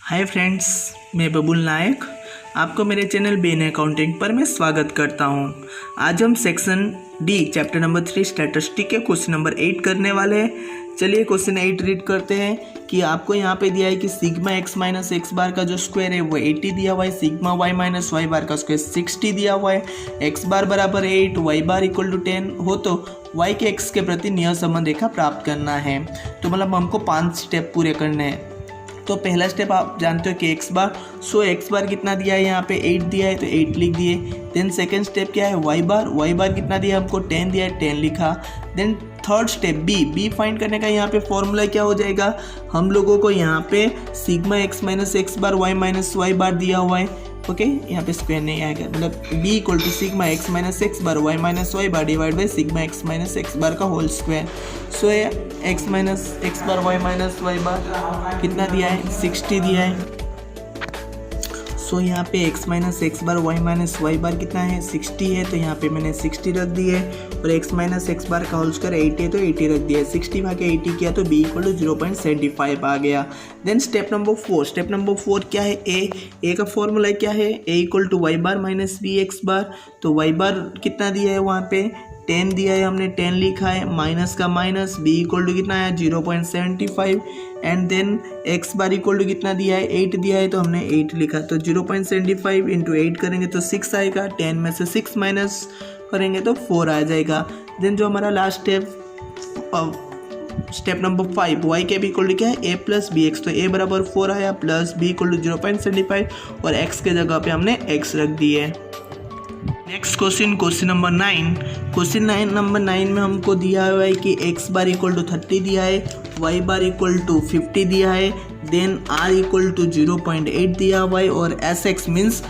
Hi friends, मैं बबुल नायक आपको मेरे चैनल बेन अकाउंटिंग पर मैं स्वागत करता हूं। आज हम section D chapter number 3 statistic के क्वेश्चन नंबर 8 करने वाले हैं। चलिए क्वेश्चन 8 रीड करते हैं कि आपको यहाँ पे दिया है कि sigma x minus x bar का जो स्क्वायर है वो 80 दिया हुआ है, sigma Y minus Y bar का स्क्वायर 60 दिया हुआ है, एक्स बार बराबर 8 वाई बार इक्वल टू 10 हो तो वाई के एक्स के प्रति नियत संबंध रेखा प्राप्त करना है। तो मतलब हमको 5 स्टेप पूरे करने हैं। तो पहला स्टेप आप जानते हो कि एक्स बार, सो एक्स बार कितना दिया है, यहाँ पे 8 दिया है तो 8 लिख दिए। देन सेकंड स्टेप क्या है, वाई बार कितना दिया है हमको, 10 दिया है 10 लिखा। Then third step B find करने का यहाँ पे फॉर्मूला क्या हो जाएगा, हम लोगों को यहाँ पे sigma x minus x bar y minus Y बार दिया हुआ है। ओके, यहाँ पे स्क्वायर नहीं आएगा, मतलब b equal to sigma x minus x bar y minus Y bar divide by sigma x minus x bar का whole square. So x minus x bar y minus Y bar कितना दिया है, 60 दिया है। सो यहाँ पे x minus x bar y minus Y bar कितना है, 60 है, तो यहाँ पे मैंने 60 रख दी है। और x माइनस एक्स बार का होल स्क्वायर 80 है तो 80 रख दिया है। 60 भागे 80 किया तो b इक्वल टू 0.75 आ गया। देन स्टेप नंबर 4 क्या है, a का फॉर्मूला क्या है, a equal to y bar minus b x bar. तो वाई बार कितना दिया है, वहाँ पे 10 दिया है, हमने 10 लिखा है, माइनस का माइनस, b इक्वल टू कितना है 0.75 and then x bar equal to कितना दिया है, 8 दिया है तो हमने 8 लिखा। तो 0.75 इंटू 8 करेंगे तो 6 आएगा, 10 में से 6 माइनस करेंगे तो 4 आ जाएगा। देन जो हमारा last step number 5, Y cap equal to क्या है, a प्लस बी एक्स। तो a बराबर 4 आया प्लस b इक्वल टू 0.75 और x के जगह पे हमने x रख दिए। Next question number 9। Question number 9 में हमको दिया हुआ है कि x बार इक्वल टू 30 दिया है, y बार इक्वल टू 50 दिया है, देन r इक्वल टू 0.8 दिया हुआ है और sx मीन्स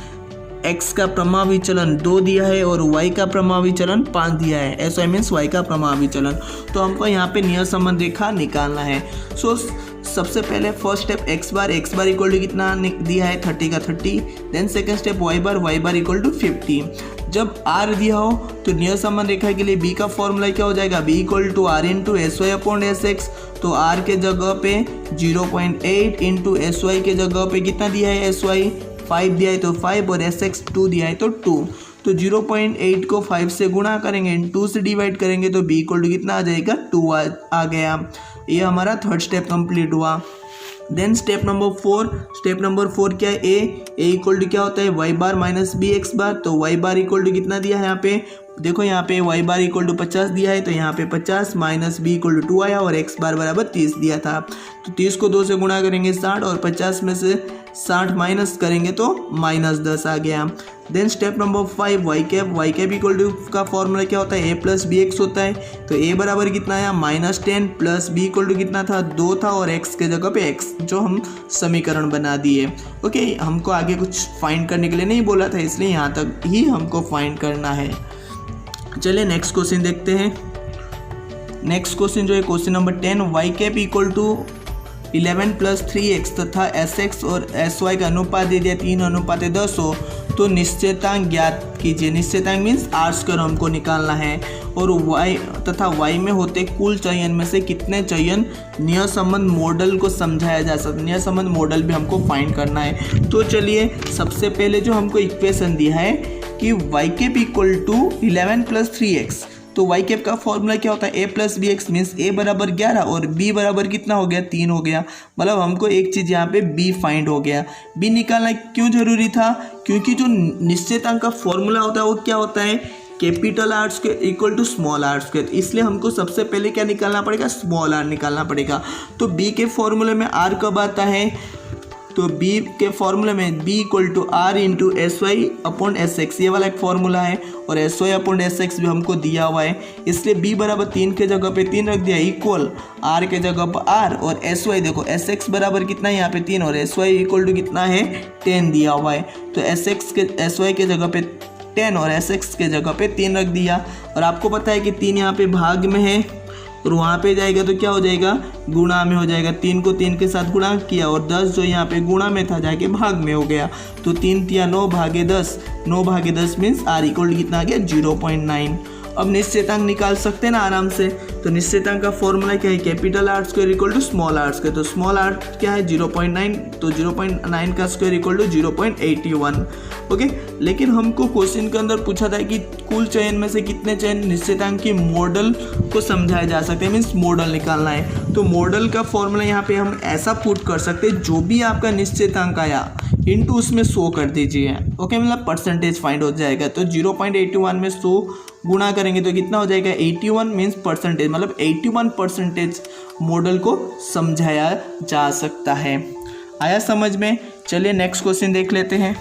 x का प्रमावी चलन 2 दिया है और y का प्रमावी चलन 5 दिया है। sy मीन्स y का प्रमावी चलन। तो हमको यहाँ पे नियत संबंध रेखा निकालना है। सो सबसे पहले first step x bar equal to कितना दिया है, 30 का 30। Then second step y bar equal to 50। जब r दिया हो तो नियत संबंध रेखा के लिए b का फॉर्मूला क्या हो जाएगा, b equal to r into S Y upon S X. तो r के जगह पे 0.8 इंटू एस वाई के जगह पे कितना दिया है, एस वाई 5 दिया है तो 5 और एस एक्स 2 दिया है तो 2। तो 0.8 को 5 से गुणा करेंगे, 2 से डिवाइड करेंगे तो b इक्वल टू कितना आ जाएगा, 2 आ गया। ये हमारा थर्ड स्टेप कंप्लीट हुआ। देन स्टेप नंबर 4 क्या है, a इक्वल टू क्या होता है, Y bar minus b x bar. तो वाई बार इक्वल टू कितना दिया है, यहाँ पे देखो, यहाँ पे वाई बार इक्वल टू 50 दिया है तो यहाँ पे 50 माइनस बी इक्वल टू 2 आया और एक्स बार बराबर 30 दिया था। तो 30 को 2 से गुणा करेंगे 60 और 50 में से 60 माइनस करेंगे तो माइनस 10 आ गया। Then step number 5, Y cap equal to का फॉर्मूला क्या होता है, a प्लस बी एक्स होता है। तो a बराबर कितना आया, -10 प्लस b इक्वल टू कितना था, 2 था और x के जगह पे x, जो हम समीकरण बना दिए। ओके, हमको आगे कुछ फाइंड करने के लिए नहीं बोला था, इसलिए यहाँ तक ही हमको फाइंड करना है। चलिए नेक्स्ट क्वेश्चन देखते हैं। नेक्स्ट क्वेश्चन जो है question number 10, Y cap equal to 11 plus 3x तथा sx और sy का अनुपात दे दिया 3:10 हो तो निश्चयतांक ज्ञात कीजिए। निश्चयतांक मीन्स r स्क्वायर हमको निकालना है और y तथा y में होते कुल चयन में से कितने चयन नियत संबंध मॉडल को समझाया जा सकता है। नियत संबंध मॉडल भी हमको फाइंड करना है। तो चलिए सबसे पहले जो हमको इक्वेशन दिया है कि y cap equal to 11 plus 3x। तो y कैप का फॉर्मूला क्या होता है, a plus B X means a बराबर 11 और b बराबर कितना हो गया, 3 हो गया। मतलब हमको एक चीज़ यहाँ पे b फाइंड हो गया। b निकालना क्यों जरूरी था, क्योंकि जो निश्चयतांक का फॉर्मूला होता है वो क्या होता है, capital R square equal to small R square. इसलिए हमको सबसे पहले क्या निकालना पड़ेगा, स्मॉल आर निकालना पड़ेगा। तो b के फॉर्मूले में r कब आता है, तो b के फॉर्मूले में b equal to r into S Y upon S X, ये वाला एक फॉर्मूला है और S Y upon S X भी हमको दिया हुआ है। इसलिए b बराबर 3 के जगह पे 3 रख दिया, इक्वल r के जगह पर r और एस वाई देखो एस एक्स बराबर कितना है यहाँ पे 3 और एस वाई इक्वल टू कितना है 10 दिया हुआ है। तो एस वाई के जगह पे 10 और एस एक्स के जगह पे 3 रख दिया। और आपको पता है कि 3 यहाँ पे भाग में है और वहाँ पे जाएगा तो क्या हो जाएगा, गुणा में हो जाएगा। 3 को 3 के साथ गुणा किया और 10 जो यहाँ पे गुणा में था जाके भाग में हो गया। तो 3 तिया 9 भागे 10, 9 भागे 10 मीन्स r इक्वल कितना आ गया 0.9। अब निश्चेतांक निकाल सकते हैं ना आराम से। तो निश्चेतांक का फॉर्मूला क्या है, capital R square equal to small R square. तो स्मॉल आर क्या है 0.9, तो 0.9 का स्क्वायर इक्वल टू 0.81। ओके, लेकिन हमको क्वेश्चन के अंदर पूछा था कि कुल चयन में से कितने चयन निश्चेतांक की मॉडल को समझाया जा सकते हैं, मीन्स मॉडल निकालना है। तो मॉडल का फॉर्मूला यहाँ पे हम ऐसा पुट कर सकते हैं, जो भी आपका निश्चेतांक आया इनटू उसमें 100 कर दीजिए। ओके, मतलब परसेंटेज फाइंड हो जाएगा। तो 0.81 में 100 गुणा करेंगे तो कितना हो जाएगा 81 मीन्स परसेंटेज, मतलब 81% मॉडल को समझाया जा सकता है। आया समझ में? चलिए नेक्स्ट क्वेश्चन देख लेते हैं।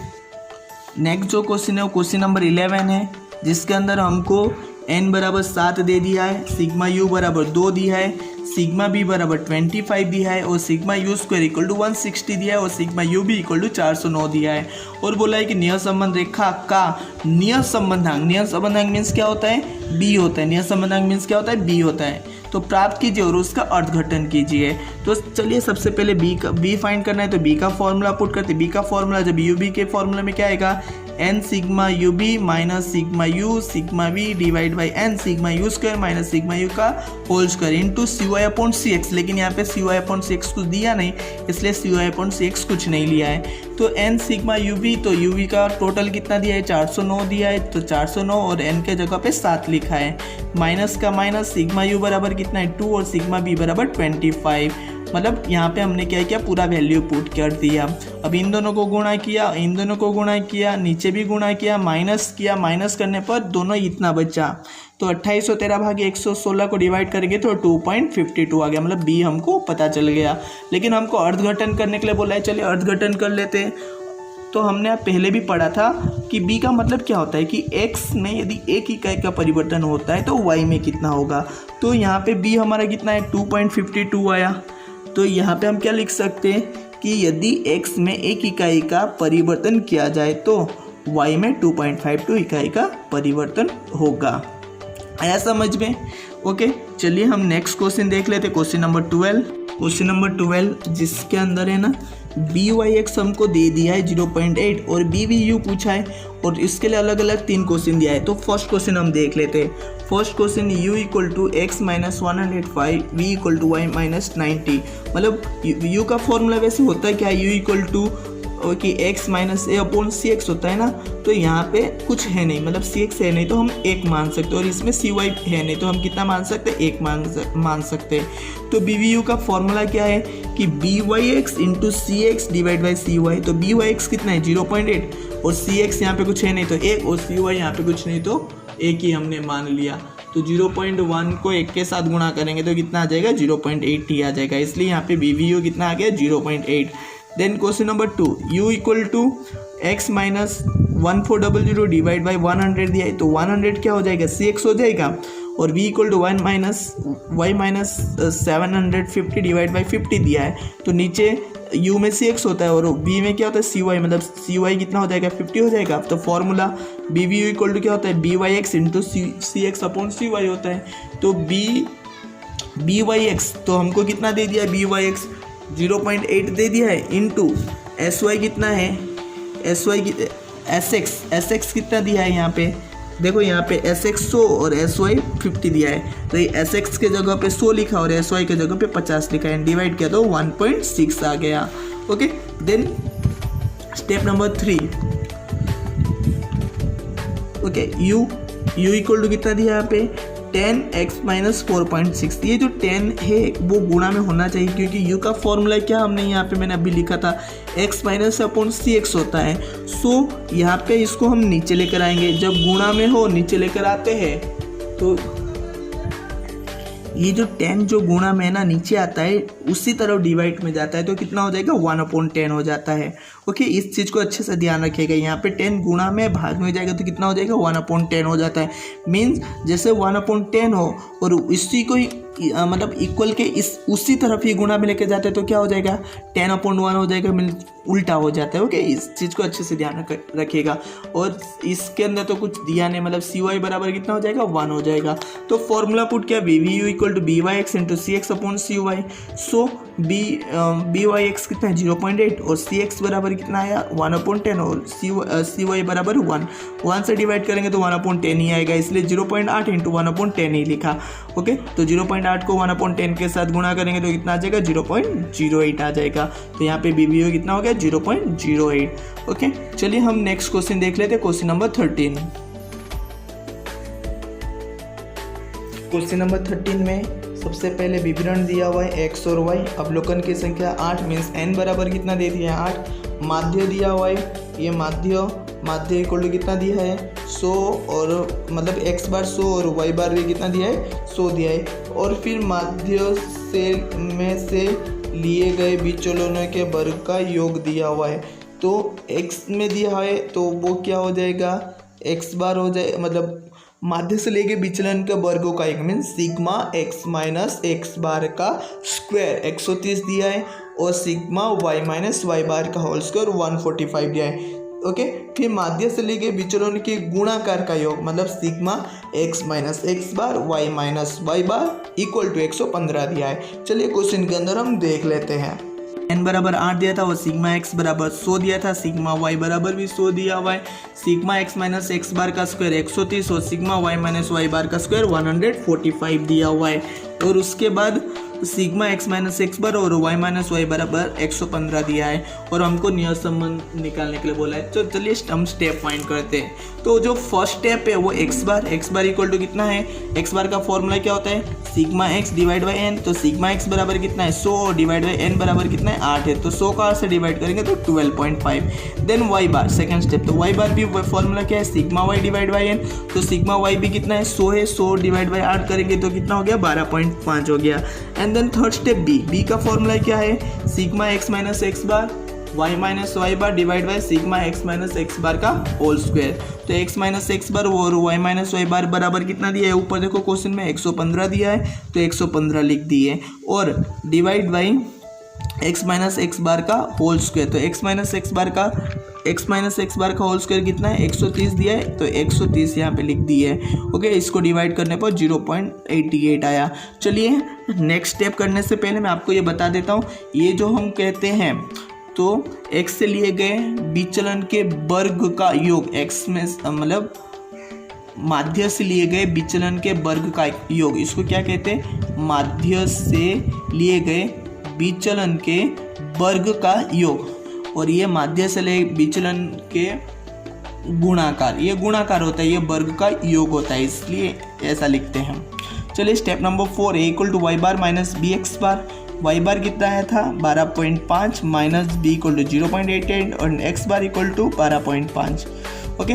नेक्स्ट जो क्वेश्चन है वो क्वेश्चन नंबर 11 है, जिसके अंदर हमको n बराबर 7 दे दिया है, सिग्मा u बराबर 2 दिया है, सिग्मा b बराबर 25 दिया है और sigma u square equal to 160 दिया है और सिग्मा u भी इक्वल टू 409 दिया है। और बोला है कि नियत संबंध रेखा का नियत संबंधांक मीन्स क्या होता है, b होता है। नियत संबंधांक मीन्स क्या होता है, b होता है। तो प्राप्त कीजिए और उसका अर्धघटन कीजिए। तो चलिए सबसे पहले b फाइंड करना है, तो b का फॉर्मूला पुट करते हैं। b का फॉर्मूला जब ub के फॉर्मूला में क्या आएगा, n sigma ub minus sigma u sigma v divide by n sigma u square minus sigma u का होल स्क्वायर इंटू cy/cx। लेकिन यहाँ पे cy/cx कुछ दिया नहीं, इसलिए cy/cx कुछ नहीं लिया है। तो n सिग्मा uv, तो uv का टोटल कितना दिया है 409 दिया है, तो 409 और n के जगह पे 7 लिखा है। माइनस का माइनस, सिग्मा u बराबर कितना है 2 और सिग्मा b बराबर 25। मतलब यहाँ पे हमने क्या किया, पूरा वैल्यू पुट कर दिया। अब इन दोनों को गुणा किया, इन दोनों को गुणा किया, नीचे भी गुणा किया, माइनस करने पर दोनों इतना बचा। तो 2813 भागे 116 को डिवाइड करेंगे तो 2.52 आ गया, मतलब b हमको पता चल गया। लेकिन हमको अर्धघटन करने के लिए बोला है, चलिए अर्धघटन कर लेते हैं। तो हमने पहले भी पढ़ा था कि b का मतलब क्या होता है कि x में यदि एक इकाई का परिवर्तन होता है तो y में कितना होगा। तो यहाँ पे b हमारा कितना है 2.52 आया। तो यहाँ पे हम क्या लिख सकते हैं कि यदि x में एक इकाई का परिवर्तन किया जाए तो y में 2.52 इकाई का परिवर्तन होगा। आया समझ में? ओके, चलिए हम नेक्स्ट क्वेश्चन देख लेते हैं। क्वेश्चन नंबर 12 जिसके अंदर है ना by(x) हमको दे दिया है 0.8 और bvu पूछा है और इसके लिए अलग अलग 3 क्वेश्चन दिया है। तो फर्स्ट क्वेश्चन हम देख लेते हैं। First question u equal to x minus 105 v equal to y minus 90। मतलब u का फॉर्मूला वैसे होता है क्या, u इक्वल टू कि x minus a upon C X होता है ना। तो यहाँ पे कुछ है नहीं, मतलब सी एक्स है नहीं तो हम 1 मान सकते हैं, और इसमें सी वाई है नहीं तो हम कितना मान सकते हैं, 1 मान सकते हैं। तो बी वी यू का फॉर्मूला क्या है कि B Y X into C X divide by C Y. तो बी वाई एक्स कितना है 0.8 और सी एक्स यहाँ पे कुछ है नहीं तो 1 और सी वाई यहाँ पे कुछ नहीं तो 1 ही हमने मान लिया। तो 0.1 को 1 के साथ गुणा करेंगे तो कितना आ जाएगा 0.8 ही आ जाएगा, इसलिए यहाँ पे बी वी यू कितना आ गया 0.8। Then question number 2 u equal to x minus 1400 divide by 100 दिया है। तो 100 क्या हो जाएगा cx हो जाएगा, और v equal to y minus 750 divide by 50 दिया है। तो नीचे u में cx होता है और v में क्या होता है cy, मतलब cy कितना हो जाएगा 50 हो जाएगा। तो formula B V U equal to क्या होता है B Y X into C X upon C Y होता है। तो बी वाई एक्स तो हमको कितना दे दिया बी वाई एक्स 0.8 दे दिया है, इंटू एस वाई कितना है एस एक्स कितना दिया है यहाँ पे देखो, यहाँ पे एस एक्स 100 और एस वाई 50 दिया है। तो ये एस एक्स के जगह पे 100 लिखा और एस वाई के जगह पे 50 लिखा है, डिवाइड किया तो 1.6 आ गया। Okay, then step number 3। Okay, u equal to कितना दिया यहाँ पे 10x माइनस 4.6। ये जो 10 है वो गुणा में होना चाहिए, क्योंकि u का फॉर्मूला क्या हमने यहाँ पे मैंने अभी लिखा था x minus upon C X होता है। सो यहाँ पे इसको हम नीचे लेकर आएंगे, जब गुणा में हो नीचे लेकर आते हैं तो ये जो 10 जो गुणा में ना नीचे आता है उसी तरफ डिवाइड में जाता है तो कितना हो जाएगा 1/10 हो जाता है। ओके, इस चीज़ को अच्छे से ध्यान रखिएगा। यहाँ पे 10 गुणा में भाग में जाएगा तो कितना हो जाएगा 1/10 हो जाता है। मीन्स जैसे 1/10 हो और इसी को ही मतलब इक्वल के उसी तरफ ही गुणा में लेके जाते हैं तो क्या हो जाएगा 10/1 हो जाएगा, उल्टा हो जाता है। ओके, इस चीज़ को अच्छे से ध्यान रखिएगा। और इसके अंदर तो कुछ दिया नहीं, मतलब सी वाई बराबर कितना हो जाएगा 1 हो जाएगा। तो फॉर्मूला पुट क्या, V V U equal to B Y X into C X upon C Y. So B Y X कितना है 0.8 और सी एक्स बराबर कितना आया 1/10 और सी वाई बराबर 1 से डिवाइड करेंगे तो 1/10 ही आएगा, इसलिए 0.8 इंटू 1/10 ही लिखा। ओके, तो 0.8 को 1/10 के साथ गुणा करेंगे तो कितना आ जाएगा 0.08 आ जाएगा। तो यहाँ पे बी वी यू कितना हो गया 0.08। ओके, चलिए हम नेक्स्ट क्वेश्चन देख लेते हैं, क्वेश्चन नंबर 13। क्वेश्चन नंबर 13 में सबसे पहले विवरण दिया हुआ है x और y, अवलोकन की संख्या 8 मीन्स n बराबर कितना दे दिया है 8, माध्य दिया हुआ है, ये माध्य इक्वल टू कितना दिया है 100 और मतलब x बार 100 और y बार भी कितना दिया है 100 दिया है। और फिर माध्य में से लिए गए विचलनों के वर्ग का योग दिया हुआ है। तो x में दिया है तो वो क्या हो जाएगा x बार हो जाए, मतलब माध्य से लेके विचलन के वर्गों का एक mean sigma x minus x bar का स्क्वायर 130 दिया है और sigma y minus Y bar का होल स्क्वायर 145 दिया है। ओके, फिर माध्य से लेके विचलन के गुणाकार का योग मतलब sigma x minus x bar y minus Y bar equal to 115 दिया है। चलिए क्वेश्चन के अंदर हम देख लेते हैं। n बराबर 8 दिया था और सिग्मा x बराबर 100 दिया था, सिग्मा y बराबर भी 100 दिया हुआ है, sigma x minus x bar का स्क्वायर 130 और sigma y minus Y bar का स्क्वायर 145 दिया हुआ है। और उसके बाद sigma x minus x bar और y माइनस वाई बराबर 115 दिया है और हमको नियत संबंध निकालने के लिए बोला है। तो चलिए हम स्टेप फाइंड करते हैं। तो जो फर्स्ट स्टेप है वो x बार इक्वल टू कितना है, x बार का फॉर्मूला क्या होता है sigma x divide by n। तो सिग्मा x बराबर कितना है 100 और डिवाइड बाई n बराबर कितना है 8 है, तो 100 का 8 से डिवाइड करेंगे तो 12.5। देन y बार सेकंड स्टेप, तो y बार भी फॉर्मूला क्या है sigma y divide by n। तो सिग्मा y भी कितना है 100 है, 100 डिवाइड बाई 8 करेंगे तो कितना हो गया 12.5 हो गया। And then third step b का फॉर्मूला क्या है sigma x minus x bar y minus Y bar divide by sigma x minus x bar का होल स्क्वायर। तो x माइनस एक्स बार और y माइनस वाई बार बराबर कितना दिया है, ऊपर देखो क्वेश्चन में 115 दिया है तो 115 लिख दिए और divide by x minus x bar का होल स्क्वायर। तो x माइनस एक्स बार का होल स्क्वायर कितना है 130 दिया है तो 130 यहाँ पे लिख दिए। ओके, इसको डिवाइड करने पर 0.88 आया। चलिए नेक्स्ट स्टेप करने से पहले मैं आपको ये बता देता हूँ, ये जो हम कहते हैं तो x से लिए गए विचलन के वर्ग का योग, x में मतलब माध्य से लिए गए विचलन के वर्ग का योग, इसको क्या कहते हैं माध्य से लिए गए विचलन के वर्ग का योग। और ये माध्य से ले विचलन के गुणाकार, ये गुणाकार होता है, ये वर्ग का योग होता है, इसलिए ऐसा लिखते हैं। चलिए step number 4 a equal to y bar minus b x bar. Y bar कितना आया था 12.5 माइनस बी इक्वल टू 0.88 और X bar equal to 12.5। Okay,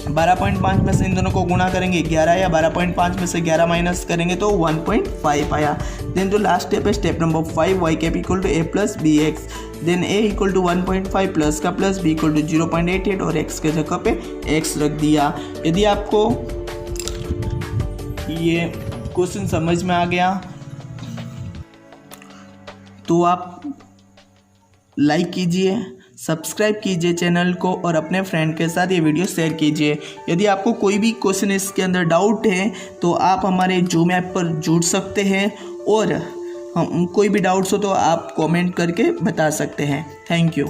12.5 में से इन दोनों को गुणा करेंगे 11 आया, 12.5 में से 11 माइनस करेंगे तो 1.5 आया। देन जो लास्ट स्टेप है step number 5 Y cap equal to A plus B X. Then a equal to 1.5 plus का प्लस b इक्वल टू 0.88 और x के जगह पे x रख दिया। यदि आपको ये क्वेश्चन समझ में आ गया तो आप लाइक कीजिए, सब्सक्राइब कीजिए चैनल को और अपने फ्रेंड के साथ ये वीडियो शेयर कीजिए। यदि आपको कोई भी क्वेश्चन इसके अंदर डाउट है तो आप हमारे जूम ऐप पर जुड़ सकते हैं और कोई भी डाउट्स हो तो आप कमेंट करके बता सकते हैं। Thank you.